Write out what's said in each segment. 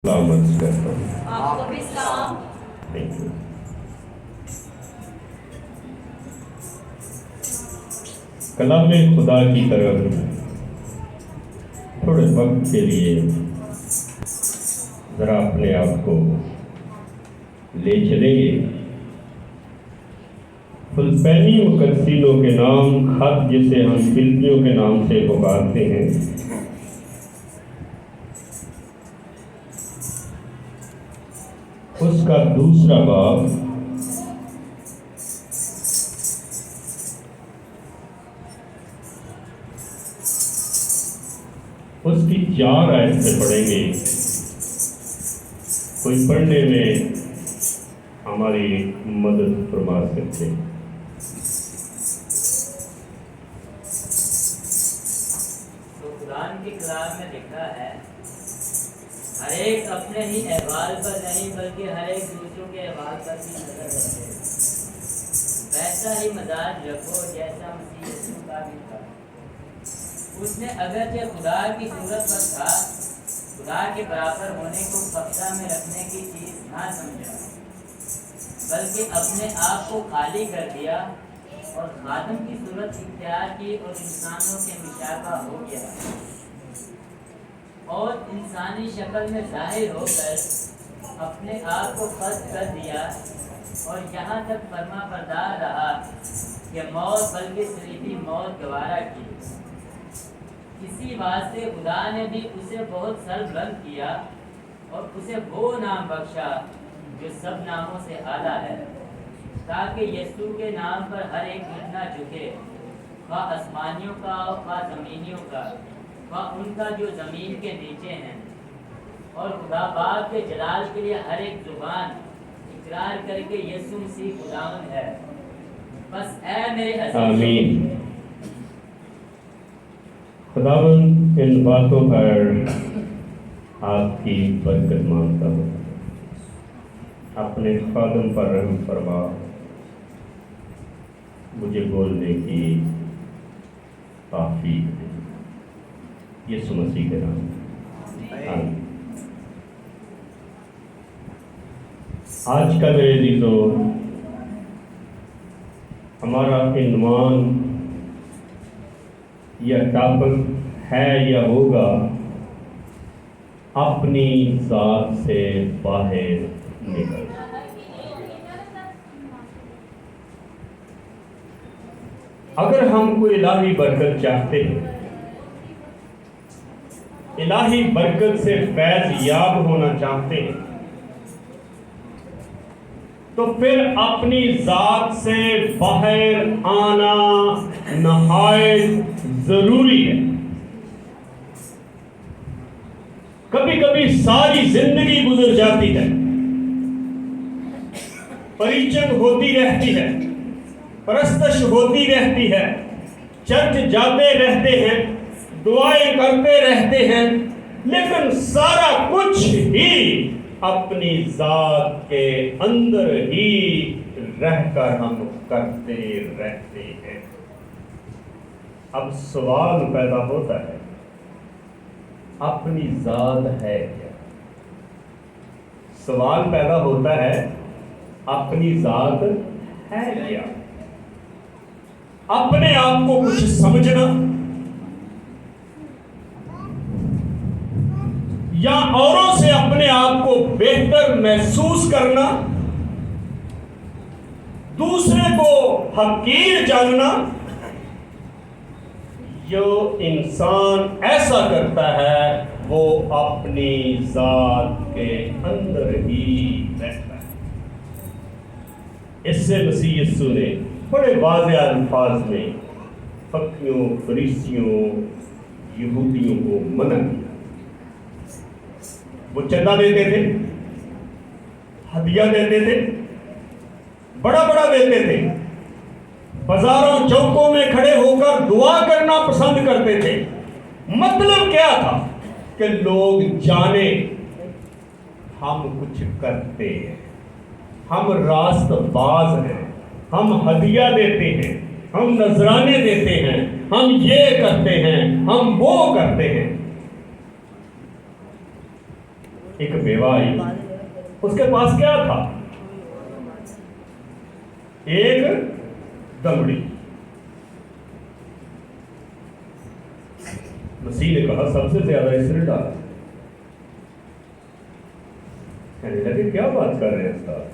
سلامت کرتا ہوں. آپ کو بھی سلام. Thank you. کلام خدا کی طرف تھوڑے وقت کے لیے ذرا اپنے آپ کو لے چلیں گے. فلسطینی مقدسینوں کے نام خط جسے ہم فلسطینیوں کے نام سے پکارتے ہیں، اس کا دوسرا باب اس کی 4 آیت سے پڑھیں گے. کوئی پڑھنے میں ہماری مدد فرما سکتے ہیں؟ تو قرآن کے کلام میں لکھا ہے، ہر ایک اپنے ہی احوال پر نہیں بلکہ ہر ایک دوسروں کے احوال پر بھی نظر رکھے، ویسا ہی مزاج رکھو جیسا مسیح یسوع کا بھی تھا. اس نے اگرچہ خدا کی صورت پر تھا، خدا کے برابر ہونے کو قبضہ میں رکھنے کی چیز نہ سمجھا، بلکہ اپنے آپ کو خالی کر دیا اور خادم کی صورت اختیار کی اور انسانوں کے مشابہ ہو گیا، اور انسانی شکل میں ظاہر ہو کر اپنے آپ کو پست کر دیا اور یہاں تک فرما بردار رہا کہ موت بلکہ صلیبی موت گوارا کی. اسی واسطے خدا نے بھی اسے بہت سر بلند کیا اور اسے وہ نام بخشا جو سب ناموں سے اعلیٰ ہے، تاکہ یسوع کے نام پر ہر ایک گھٹنا جھکے، خواہ آسمانیوں کا خواہ زمینیوں کا، خواہ ان کا جو زمین کے نیچے ہیں، اور خدا باپ کے جلال کے لیے ہر ایک زبان اقرار کر کے یسوع مسیح خداوند ہے. بس اے میرے عزیزو، آمین. خداوند ان باتوں پر آپ کی برکت مانگتا ہوں. اپنے خادم پر رحم فرما، مجھے بولنے کی توفیق دے. یسوع مسیح کے نام میں آمین. آج کا میرے عزیزو ہمارا عنوان یا ٹاپک ہے یا ہوگا اپنی ذات سے باہر نکل. اگر ہم کوئی الہی برکت چاہتے ہیں، الہی برکت سے فیض یاب ہونا چاہتے ہیں، تو پھر اپنی ذات سے باہر آنا نہایت ضروری ہے. کبھی کبھی ساری زندگی گزر جاتی ہے، پریچن ہوتی رہتی ہے، پرستش ہوتی رہتی ہے، چرچ جاتے رہتے ہیں، دعائیں کرتے رہتے ہیں، لیکن سارا کچھ ہی اپنی ذات کے اندر ہی رہ کر ہم کرتے رہتے ہیں. اب سوال پیدا ہوتا ہے، اپنی ذات ہے کیا؟ سوال پیدا ہوتا ہے، اپنی ذات ہے کیا؟ اپنے آپ کو کچھ سمجھنا یا اوروں سے اپنے آپ کو بہتر محسوس کرنا، دوسرے کو حقیر جاننا، جو انسان ایسا کرتا ہے وہ اپنی ذات کے اندر ہی رہتا ہے. اس سے مسیح یسوع نے بڑے واضح الفاظ میں فقیوں، فریسیوں، یہودیوں کو منع کیا. وہ چندہ دیتے تھے، ہدیہ دیتے تھے، بڑا بڑا دیتے تھے، بازاروں چوکوں میں کھڑے ہو کر دعا کرنا پسند کرتے تھے. مطلب کیا تھا؟ کہ لوگ جانے ہم کچھ کرتے ہیں، ہم راست باز ہیں، ہم ہدیہ دیتے ہیں، ہم نذرانے دیتے ہیں، ہم یہ کرتے ہیں، ہم وہ کرتے ہیں. ایک بیوہ آئی, اس کے پاس کیا تھا؟ ایک دمڑی. مسیح نے کہا سب سے زیادہ اس نے ڈالا. کہنے لگے کیا بات کر رہے ہیں استاد,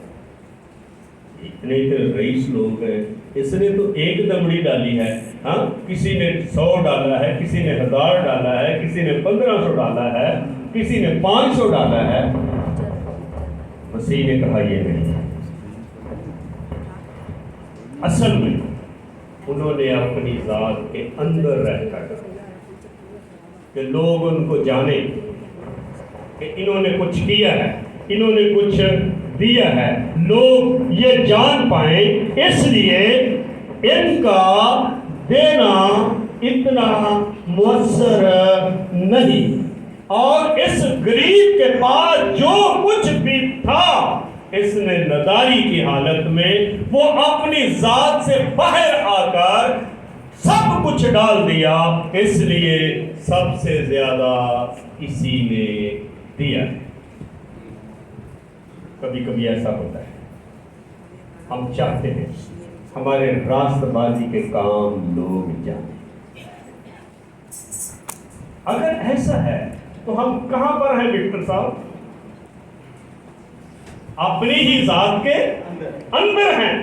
اتنے رئیس لوگ ہیں, اس نے تو ایک دمڑی ڈالی ہے. ہاں, کسی نے 100 ڈالا ہے, کسی نے 1000 ڈالا ہے, کسی نے 1500 ڈالا ہے, کسی نے 500 ڈالا ہے. مسیح نے کہا یہ نہیں. اصل میں انہوں نے اپنی ذات کے اندر رہ کر کہ لوگ ان کو جانیں کہ انہوں نے کچھ کیا ہے, انہوں نے کچھ دیا ہے, لوگ یہ جان پائیں, اس لیے ان کا دینا اتنا مؤثر نہیں. اور اس غریب کے پاس جو کچھ بھی تھا, اس نے نداری کی حالت میں وہ اپنی ذات سے باہر آ کر سب کچھ ڈال دیا, اس لیے سب سے زیادہ اسی نے دیا. کبھی کبھی ایسا ہوتا ہے, ہم چاہتے ہیں ہمارے راست بازی کے کام لوگ جانیں. اگر ایسا ہے تو ہم کہاں پر ہیں وکٹر صاحب؟ اپنی ہی ذات کے اندر ہیں.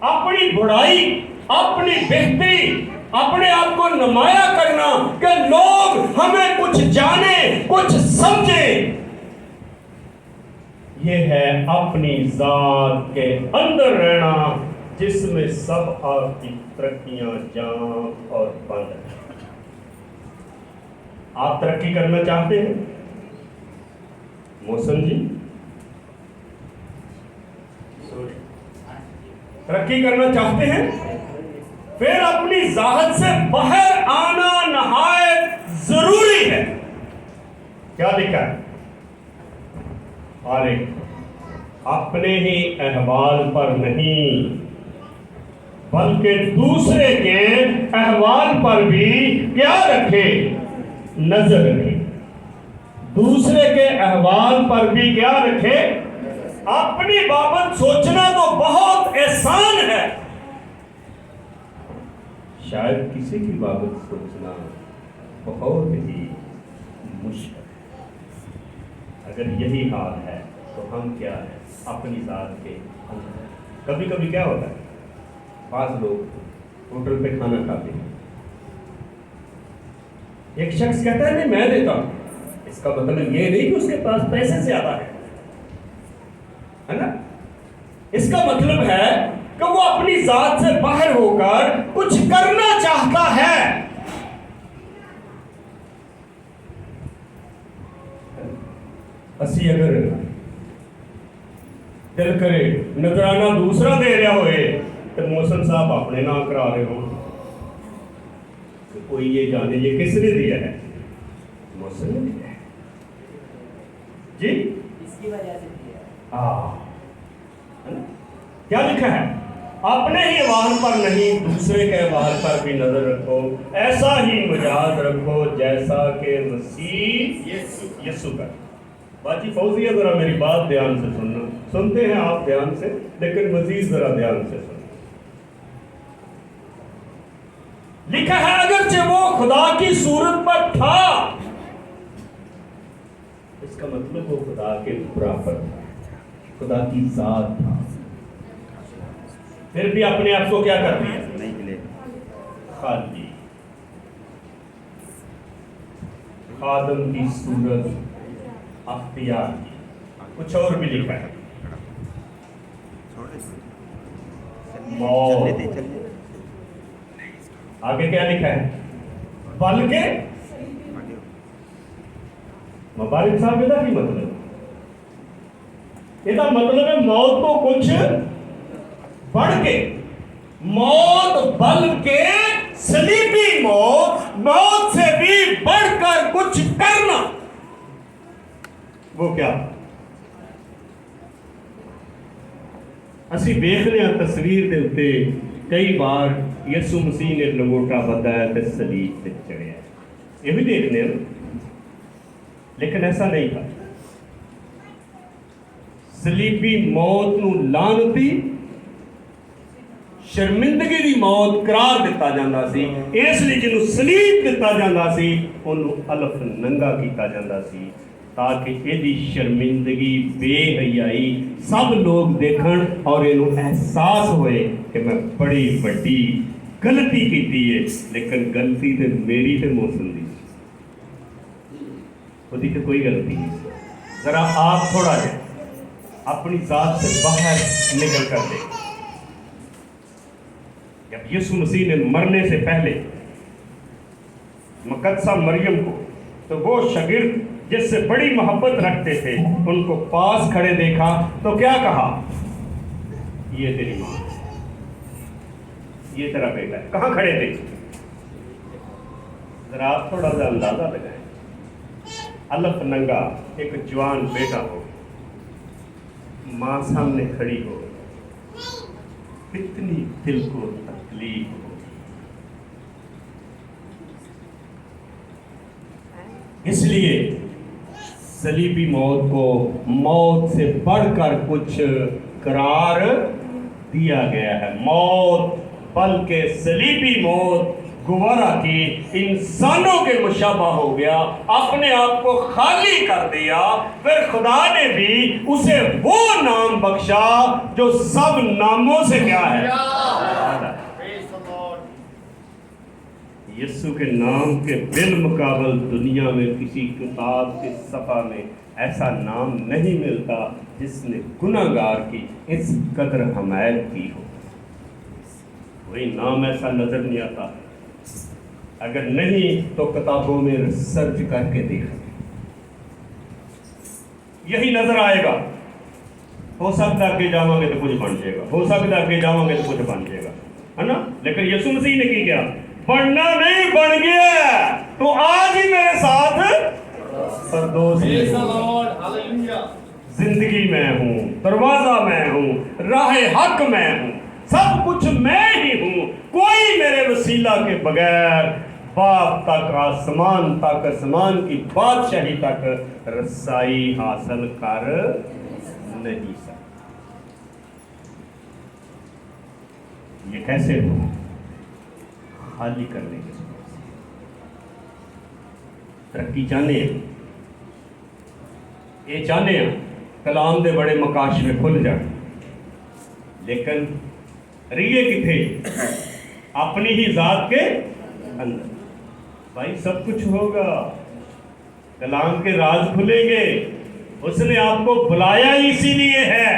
اپنی بڑائی, اپنی بہتری, اپنے آپ کو نمایاں کرنا کہ لوگ ہمیں کچھ جانیں, کچھ سمجھیں, یہ ہے اپنی ذات کے اندر رہنا, جس میں سب آپ کی ترقیاں جام اور بند ہیں. آپ ترقی کرنا چاہتے ہیں محسن جی؟ ترقی کرنا چاہتے ہیں, پھر اپنی ذات سے باہر آنا نہایت ضروری ہے. کیا لکھا ہے؟ اور اپنے ہی احوال پر نہیں بلکہ دوسرے کے احوال پر بھی کیا رکھے؟ نظر رکھے. دوسرے کے احوال پر بھی کیا رکھے؟ اپنی بابت سوچنا تو بہت آسان ہے, شاید کسی کی بابت سوچنا بہت ہی مشکل ہے. اگر یہی حال ہے تو ہم کیا ہیں اپنی ذات کے اندر. کبھی کبھی کیا ہوتا ہے, بعض لوگ ہوٹل پہ کھانا کھاتے ہیں, ایک شخص کہتا ہے نہیں میں دیتا ہوں, اس کا مطلب یہ نہیں کہ اس کے پاس پیسے زیادہ ہے نا. اس کا مطلب ہے کہ وہ اپنی ذات سے باہر ہو کر کچھ کرنا چاہتا ہے. اسی اگر دل کرے نظرانہ دوسرا دے رہا ہوئے تو محسن صاحب اپنے نہ کرا رہے ہو, کوئی یہ جانے یہ کس نے دیا ہے؟ محسن نے دیا ہے جی, اس کی وجہ سے دیا. کیا لکھا ہے؟ اپنے ہی احوال پر نہیں دوسرے کے احوال پر بھی نظر رکھو, ایسا ہی مجاز رکھو جیسا کہ مسیح یسوع کا. باجی فوزیہ ذرا میری بات دھیان سے سننا, سنتے ہیں آپ دھیان سے لیکن مزید ذرا دھیان سے سننا. لکھا ہے اگرچہ وہ خدا کی صورت پر تھا, اس کا مطلب وہ خدا کے برابر تھا, خدا کی ذات تھا, پھر بھی اپنے آپ کو کیا کر دیا؟ خالی. خادم کی صورت اختیار کی. کچھ اور بھی لکھا ہے, موت. آگے کیا لکھا ہے؟ بلکہ مبارک صاحب یہ کی مطلب یہ مطلب ہے موت کو کچھ بڑھ کے, موت بلکہ صلیبی موت, موت سے بھی بڑھ کر کچھ کرنا. وہ کیا؟ اسی دیکھنے ہیں تصویر دے اتے کئی بار یسوع مسیح نے لنگوٹا بتایا تے صلیب تے چڑھیا, یہ بھی دیکھنے ہیں, لیکن ایسا نہیں تھا. ਸਲੀਬੀ ਮੌਤ ਨੂੰ ਲਾਹਨਤੀ ਸ਼ਰਮਿੰਦਗੀ ਦੀ ਮੌਤ ਕਰਾਰ ਦਿੱਤਾ ਜਾਂਦਾ ਸੀ। ਇਸ ਲਈ ਜਿਹਨੂੰ ਸਲੀਬ ਦਿੱਤਾ ਜਾਂਦਾ ਸੀ ਉਹਨੂੰ ਅਲਫ ਨੰਗਾ ਕੀਤਾ ਜਾਂਦਾ ਸੀ, ਤਾਂ ਕਿ ਇਹਦੀ ਸ਼ਰਮਿੰਦਗੀ ਬੇਹਯਾਈ ਸਭ ਲੋਕ ਦੇਖਣ ਔਰ ਇਹਨੂੰ ਅਹਿਸਾਸ ਹੋਏ ਕਿ ਮੈਂ ਬੜੀ ਵੱਡੀ ਗਲਤੀ ਕੀਤੀ ਹੈ। ਲੇਕਿਨ ਗਲਤੀ ਤੇ ਮੇਰੀ ਤੇ ਮੌਸਮ ਦੀ, ਉਹਦੀ तो कोई गलती नहीं। ज़रा आप थोड़ा जिहा अपनी ज़ात से बाहर निकल कर दें। जब यीशु मसीह ने मरने से पहले मुकद्दसा मरियम को, तो वो शागिर्द जिससे बड़ी मोहब्बत रखते थे उनको पास खड़े देखा तो क्या कहा, ये तेरी माँ, ये तेरा बेटा है। कहाँ खड़े थे? ज़रा आप थोड़ा सा अंदाज़ा लगाएं। अलफ नंगा एक जवान बेटा हो, माँ सामने खड़ी हो, कितनी दिल को तकलीफ हो। इसलिए सलीबी मौत को मौत से बढ़कर कुछ करार दिया गया है। मौत बल्कि सलीबी मौत गुवारा की इंसानों के मुशाबा हो गया, अपने आप को खाली कर दिया। फिर खुदा ने भी उसे वो नाम बख्शा जो सब नामों से क्या है, यीशु के नाम के बिलमुकाबल दुनिया में किसी किताब के सफ़ा में ऐसा नाम नहीं मिलता जिसने गुनाहगार की इस कदर हमायत की हो। वही नाम ऐसा नजर नहीं आता। अगर नहीं तो किताबों में रिसर्च करके देखा, यही नजर आएगा। हो सकता है आगे जाओगे तो कुछ बन जाएगा, हो सकता है आगे जाओगे तो कुछ बन जाएगा, है ना। लेकिन यीशु मसीह ने की क्या? बनना नहीं, बन गया। तो आज ही मेरे साथ परदोस जिंदगी में हूँ, दरवाजा मैं हूँ, राह हक मैं हूँ, सब कुछ मैं ही हूँ। कोई मेरे वसीला के बगैर बाप तक, आसमान तक, आसमान की बादशाही तक रसाई हासिल कर नहीं सकता। ये कैसे हो? खाली करने के बाद तरक्की चाहने हैं, ये चाहने हैं कलाम दे बड़े मकाशवे खुल जाए, लेकिन रिए किथे? अपनी ही जात के अंदर। भाई सब कुछ होगा, कलाम के राज खुलेंगे। उसने आपको बुलाया ही इसीलिए है।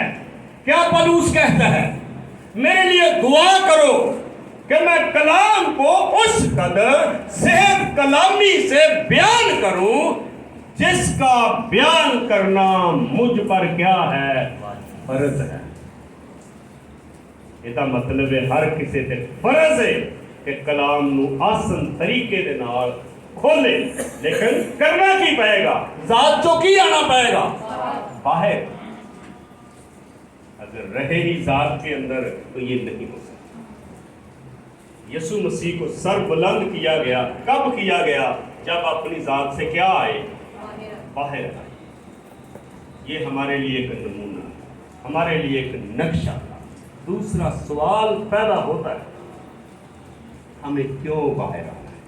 क्या पलूस कहता है? मेरे लिए दुआ करो कि मैं कलाम को उस कदर सेहत कलामी से बयान करूं जिसका बयान करना मुझ पर क्या है, फर्ज है। ਇਹਦਾ मतलब है हर किसी ते फर्ज है कि कलाम नू आसन तरीके दे नाल खोले। लेकिन करना की पएगा? जात चो की आना पएगा बाहर। अगर रहे ही जात के अंदर तो ये नहीं हो सकता। यीशु मसीह को सर बुलंद किया गया, कब किया गया? जब अपनी जात से क्या आए, बाहर आए। ये हमारे लिए एक नमूना, हमारे लिए एक नक्शा। दूसरा सवाल पैदा होता है, हमें क्यों बाहर आना है?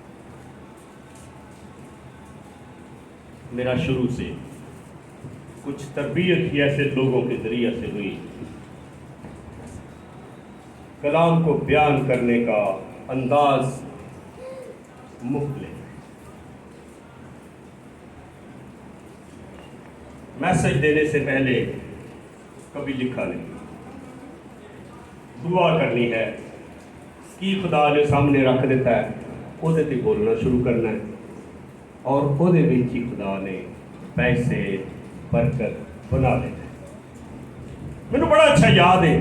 मेरा शुरू से कुछ तरबियत ही ऐसे लोगों के जरिए से हुई, कलाम को बयान करने का अंदाज मुख्तलिफ। मैसेज देने से पहले कभी लिखा नहीं, दुआ करनी है कि खुदा ने सामने रख देता है, ਉਹਦੇ ਤੇ बोलना शुरू करना है, और ਉਹਦੇ ਵਿੱਚ ही खुदा ने पैसे बरकत बना देना है। मैंने बड़ा अच्छा याद है,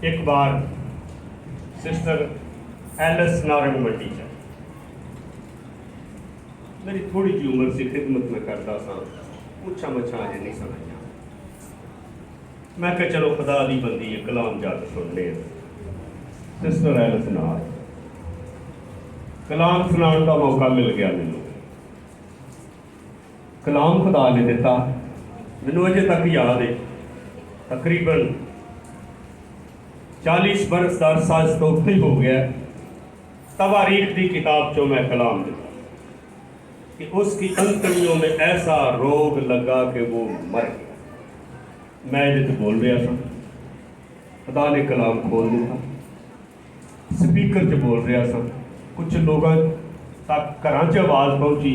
एक बार सिस्टर एलिस नारंगमल टीचर, मेरी थोड़ी जी उम्र से खिदमत में करता सा, मुछा मछा अजे नहीं समझ। मैं कहा चलो खुदा दी बंदी है, कलाम जाके सुन ले। सिस्टर एलिस नाल कलाम सुनाने का मौका मिल गया। मैनू कलाम खुदा ने दिता, ਮੈਨੂੰ ਅਜੇ ਤੱਕ ਯਾਦ ਹੈ, ਤਕਰੀਬਨ 40 बरस का अरसा इस तो उत्ते ही हो गया। तवारीख की किताब चो मैं कलाम लिखा कि उसकी अंतड़ियों में ऐसा रोग लगा कि वो मर गया। मैं ये बोल रहा था, खुदा ने कलाम खोल दिया, स्पीकर च बोल रहा था, कुछ लोगों तक घर च आवाज़ पहुंची,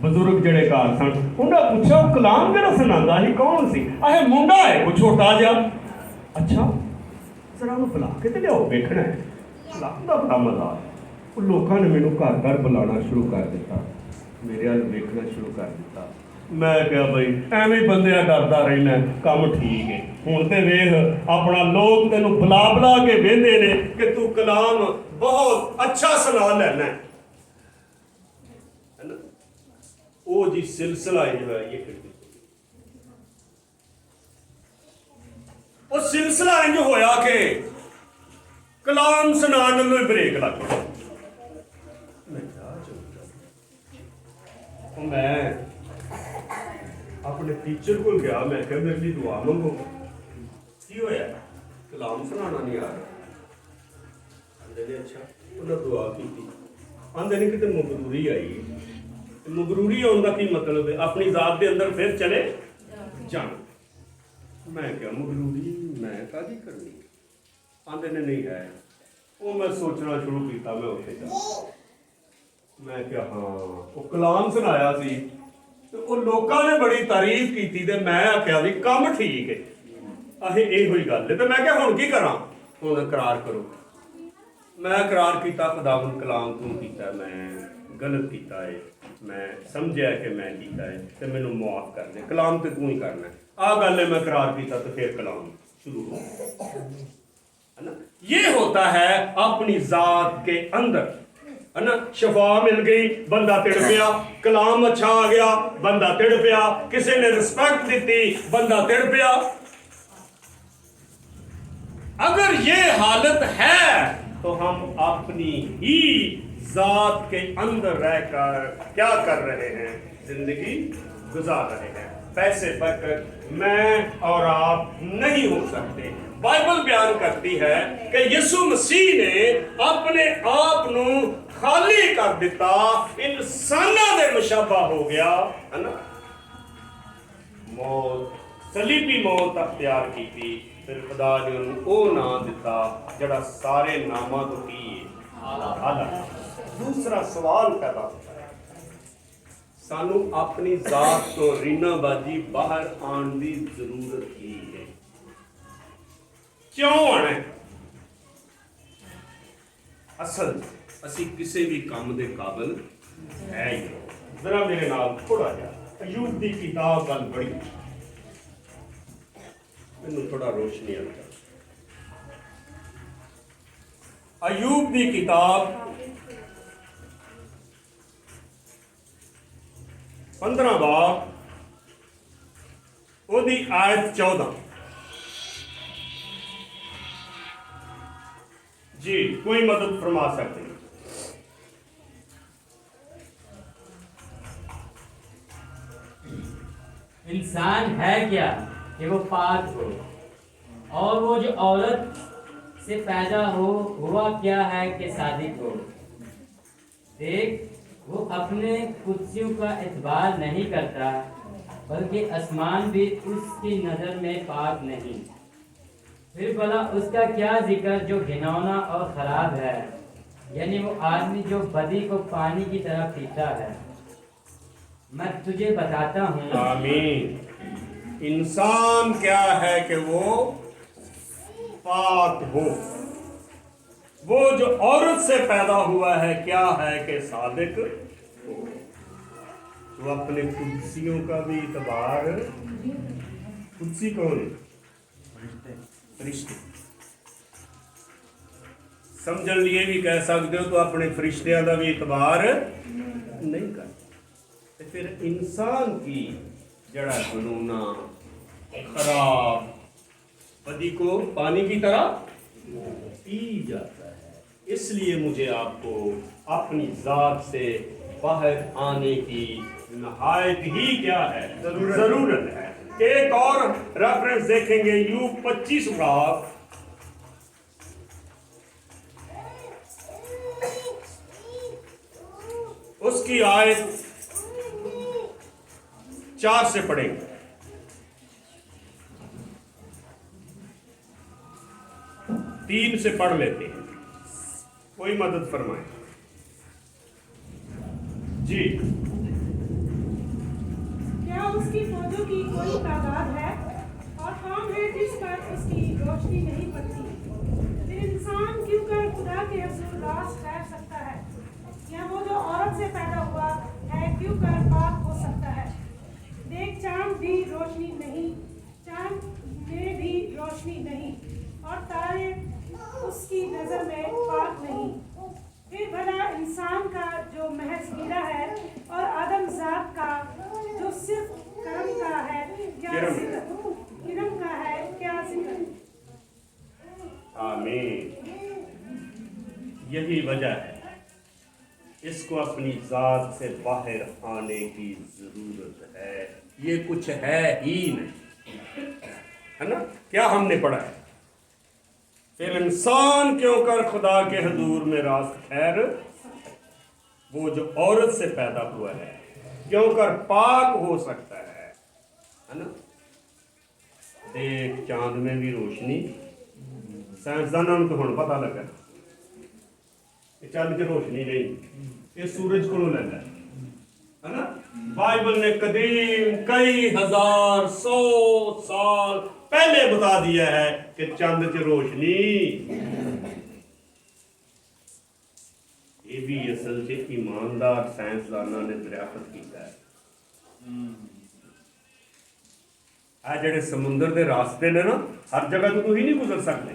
बजुर्ग जड़े घर सन उन्हें पूछा वो कलाम मेरा सुनाता ही कौन सी? आहे मुंडा है कोई छोटा जा। अच्छा जरा ਉਹਨੂੰ बुला के तो लियाओ, वेखना है। कलाम का बड़ा मजा है। वो लोगों ने मैनू घर घर बुलाना शुरू कर दिता, मेरे वाल वेखना शुरू कर दिता। मैं क्या बई एवं बंदिया डरदा रहना, काम ठीक है। हुण ते वेख अपना लोग तेनू बुला बुला के वेंदे ने कि तू कलाम बहुत अच्छा सुना लैना है ना। वो जी सिलसिला जो है ये वो सिलसिला इंज होया कि कलाम सुनाने में ब्रेक लग गया। मैं अपने टीचर को गया, मैं क्या मेरे लिए दुआ मंगो। की होया? कलाम सुनाना नहीं आ रहा। आंदे अच्छा उन्हें दुआ की। आंदे नहीं कितने मगरूरी आई। मगरूरी आने का की मतलब है? अपनी जात के अंदर फिर चले जाना। मैं क्या मगरूरी मैं कादी करनी? आंदे ने नहीं है। वो मैं सोचना शुरू किया, मैं उठे जा मैं क्या हाँ वो कलाम सुनाया सी तो वो लोगों ने बड़ी तारीफ की थी ते मैं आख्या भी काम ठीक है। अहे ये हुई गल है तो मैं क्या हुण की करा? हुण इकरार करो। मैं इकरार किया, खुदावंद कलाम तू कीता, मैं गलत किया है, मैं समझिया कि मैं किया है तो मैनू मुआफ कर दे, कलाम तो तू ही करना है। आ गल है मैं इकरार किया तो फिर कलाम शुरू हो है ना। ये होता है अपनी जात के अंदर है ना। शफा मिल गई, बंदा तिड़ पिया, कलाम अच्छा आ गया, बंदा तिड़ पिया, किसी ने रिस्पेक्ट दी, बंदा तिड़ पिया। अगर ये हालत है तो हम अपनी ही जात के अंदर रहकर क्या कर रहे हैं? जिंदगी गुजार रहे हैं। पैसे पर मैं और आप नहीं हो सकते। बाइबल बयान करती है कि यीशु मसीह ने अपने आप नू खाली कर दिता, इंसाना दे मुशाबा हो गया है ना। मौत, सलीबी मौत अख्तियार की थी, फिर खुदा ने उन्हें वो नाम दिता जड़ा सारे नामां तो की आला। दूसरा सवाल पैदा होता है, सानू अपनी जात तो रीनाबाजी बाहर आने की जरूरत ही है। क्यों आना है? असल असी किसी भी काम के काबिल है ही। जरा मेरे नाल थोड़ा जा अयूब की किताब गल पढ़ी, मैनू थोड़ा रोशनी आता। अयूब की किताब 15 बाब ओदी आयत 14। जी कोई मदद फरमा सकते हैं? इंसान है क्या कि वो पाक हो, और वो जो औरत से पैदा हुआ क्या है कि सादिक हो। देख वो अपने कुर्सियों का एतबार नहीं करता, बल्कि आसमान भी उसकी नज़र में पाक नहीं। फिर भला उसका क्या जिक्र जो घिनौना और ख़राब है, यानी वो आदमी जो बदी को पानी की तरह पीता है। मैं तुझे बताता हूँ। आमीन। इंसान क्या है कि वो पाक हो, वो जो औरत से पैदा हुआ है क्या है कि सादिक हो। वो अपने कुर्सियों का भी इतबार, कुर्सी कौन है? फरिश्ते। समझण लिए भी कह सकते हो तो अपने फरिश्तियां का भी इतबार नहीं करते। तो फिर इंसान की जड़ा बनूना खराब बदी को पानी की तरह पी जाता है। इसलिए मुझे आपको अपनी जात से बाहर आने की नहायत ही क्या है? जरूरत है। एक और रेफरेंस देखेंगे यूब 25 भाग, उसकी आयत 4 से पढ़ेंगे। 3 से पढ़ लेते हैं, कोई मदद फरमाए जी। क्या उसकी फौजों की कोई तादाद है और कौन है जिस पर उसकी रोशनी नहीं पड़ती? फिर इंसान क्यों कर खुदा के हुजूर रास ठहर सकता है? या वो जो औरत से पैदा हुआ है क्यों कर पाक हो सकता है? देख, चांद भी रोशनी नहीं, चांद में भी रोशनी नहीं, और तारे उसकी नजर में पाक नहीं। फिर भला इंसान का जो महज हीरा है और आदम जात का जो सिर्फ करम का है क्या किरम का है क्या जिक्र। आमीन। यही वजह है इसको अपनी जात से बाहर आने की जरूरत है। ये कुछ है ही नहीं, है ना? क्या हमने पढ़ा है? फिर इंसान क्यों कर खुदा के हजूर में रास्त खैर, वो जो औरत से पैदा हुआ है क्यों कर पाक हो सकता है ना? देख, चांद में भी रोशनी, साइंसदानों को हुण पता लगा कि चांद की रोशनी नहीं, ये सूरज को लैंदा है ना? बाइबल ने कदीम कई हजार 100 साल पहले बता दिया है कि चंद च रोशनी, ये भी असल च ईमानदार साइंसदाना ने दरियाफ्त किया है। आ जेडे समुंदर के रास्ते ने ना, हर जगह तो तुसीं नहीं गुजर सकते।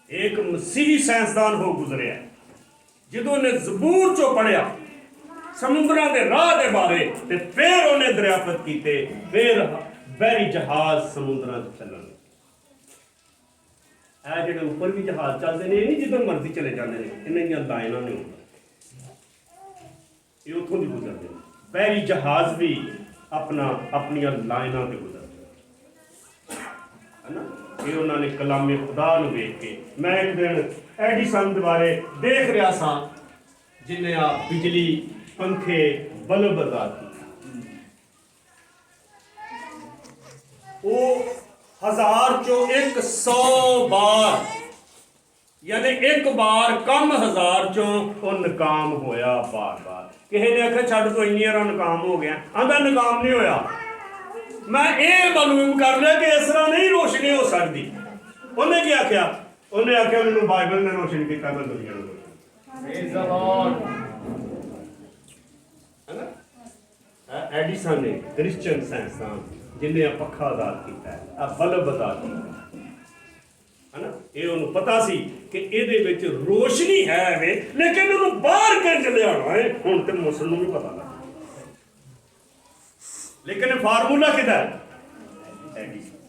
एक मसीही साइंसदान हो गुजरिया ਜਦੋਂ ने ਜ਼ਬੂਰ ਚੋਂ ਪੜਿਆ ਸਮੁੰਦਰਾਂ ਦੇ ਰਾਹ ਦੇ ਬਾਰੇ, ਤੇ ਫਿਰ ਉਹਨੇ ਦਰਿਆਫਤ ਕੀਤੇ, ਫਿਰ ਬਹਿਰੀ ਜਹਾਜ਼ ਸਮੁੰਦਰਾਂ 'ਚ ਚੱਲਣ। ਇਹ ਜਿਹੜੇ ਉੱਪਰ ਵੀ ਜਹਾਜ਼ ਚੱਲਦੇ ਨੇ, ਇਹ ਨਹੀਂ ਜਿੱਧਰ ਮਰਜ਼ੀ ਚਲੇ ਜਾਂਦੇ ਨੇ, ਇਹਨਾਂ ਦੀਆਂ ਲਾਈਨਾਂ ਨੇ, ਇਹ ਉੱਥੋਂ ਦੀ ਗੁਜ਼ਰਦੇ ਨੇ। ਬਹਿਰੀ ਜਹਾਜ਼ ਵੀ ਆਪਣੀਆਂ ਲਾਈਨਾਂ ਤੇ ਗੁਜ਼ਰਦੇ ਹੈ ਨਾ। ਇਹ ਉਹਨਾਂ ਨੇ ਕਲਾਮੇ ਖੁਦਾ ਨੂੰ ਵੇਖ ਕੇ, ਮੈਂ ਇੱਕ ਦਿਨ ਐਡੀਸਨ ਦੇ ਬਾਰੇ ਦੇਖ ਰਿਹਾ ਸਾਂ, ਜਿਹਨੇ ਆ ਬਿਜਲੀ, पंखे, बल्ब आजाद की, वो 1000 चो 100 बार, यानी एक बार कम 1000 चो वो नाकाम होया बार बार। किसी ने आखिया छड़ तो इन्नी बार नाकाम हो गया, आंदा नाकाम नहीं होया। मैं ये मालूम कर लिया कि इस तरह नहीं रोशनी हो सकती। उन्हें क्या आख्या? उन्हें आख्या मैनू बाइबल ने रोशन किया, मैं दुनिया में। एडिसन ने क्रिश्चियन साइंसदान जिन्हें पखा आजाद किया है, आ बल्ब आजाद किया है ना। ये उन्होंने पता सी कि ਇਹਦੇ ਵਿੱਚ रोशनी है वे, लेकिन उन्होंने बाहर किंज लियाना है, हुण ते मुसल नूं भी पता लगा। लेकिन फार्मूला किहदा है? एडिसन।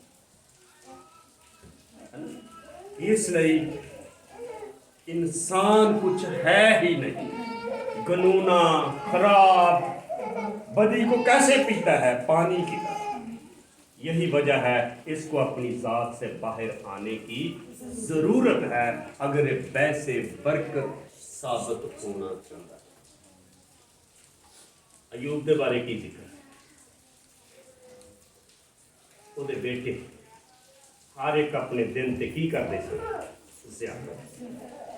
इसलिए इंसान कुछ है ही नहीं, कानूना खराब बदी को कैसे पीता है? पानी की तरह। यही वजह है इसको अपनी जात से बाहर आने की जरूरत है अगर वैसे बरकत साबित होना चाहता है। अयूब के बारे की जिक्र है, ਉਹਦੇ बेटे हर एक अपने दिन ते की करते सन ज़्यादा।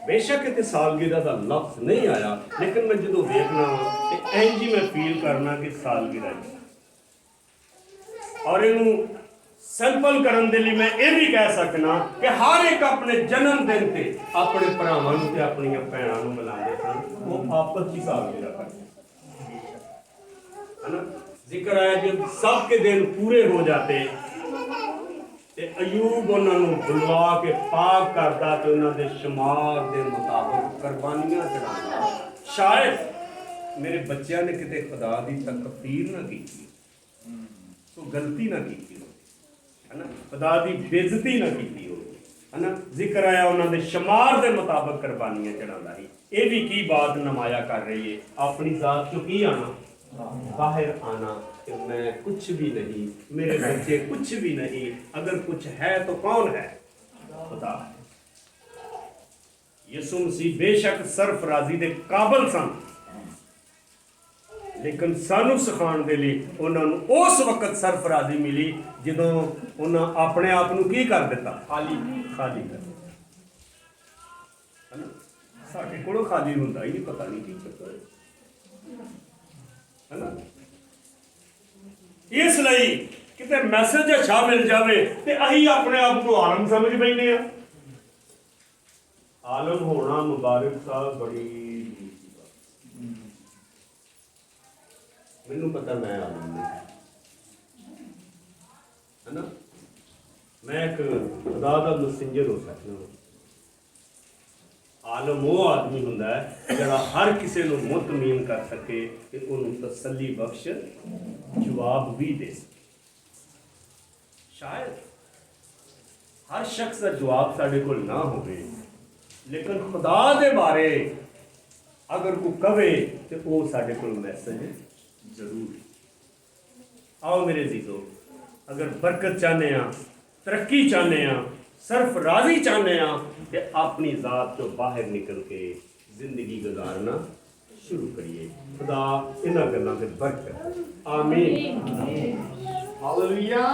बेशक इतने सालगिरह का लफ्ज नहीं आया, लेकिन मैं जो देखना तो इंज ही मैं फील करना कि सालगिरह। और इनू सैंपल करने के लिए मैं ये भी कह सकना कि हर एक अपने जन्मदिन से अपने भरावां ते अपनी भैनों को मिलाते सन, वो आपस की सालगिरह करते है ना। जिक्र है जब सबके दिन पूरे हो जाते ते अयूब उन्होंने बुलवा के पाक करता, तो उन्होंने शुमार के मुताबिक कुर्बानियां चढ़ाता। शायद मेरे बच्चों ने किते खुदा की तकफीर ना की, तो गलती ना की है ना, खुदा की बेइज्जती ना की हो, है ना। जिक्र आया उन्होंने शुमार के मुताबिक कुर्बानियां चढ़ाता ही। ये भी की बात नमाया कर रही है, अपनी जात चो की आना, बाहर आना। کہ میں کچھ بھی نہیں, میرے بچے کچھ بھی نہیں, اگر کچھ ہے تو کون ہے؟ خدا. یسوع مسیح بے شک سرفرازی دے قابل سن, لیکن سانو سکھان دے لیے انہوں نے اس وقت سرفرازی ملی جدوں انہاں اپنے آپ نو کی کر دیتا, خالی کر دیتا. ساڈے کولوں خالی ہوندا ہی نہیں, پتہ نہیں کی چکر ہے نا. اس لیے کتے میسج اچھا مل جاوے تے اہی اپنے آپ کو عالم سمجھ بیٹھے ہیں. عالم ہونا مبارک صاحب بڑی مینوں پتہ میں عالم نہیں ہے نا. میں ایک خدا دا مسنجر ہو سکتا ہوں. عالم وہ آدمی ہوندا ہے جڑا ہر کسی نو مطمئن کر سکے کہ انہوں تسلی بخش جواب بھی دے سکے. شاید ہر شخص کا جواب ساڈے کول نہ ہوئے, لیکن خدا دے بارے اگر کوئی کہے تو وہ ساڈے کول میسج ضرور. آؤ میرے عزیزو, اگر برکت چاہنے ہاں, ترقی چاہنے ہاں, صرف راضی چاہنے ہاں کہ اپنی ذات تو باہر نکل کے زندگی گزارنا شروع کریے. خدا انہاں گلاں تے برکت. آمین. ہاللویہ.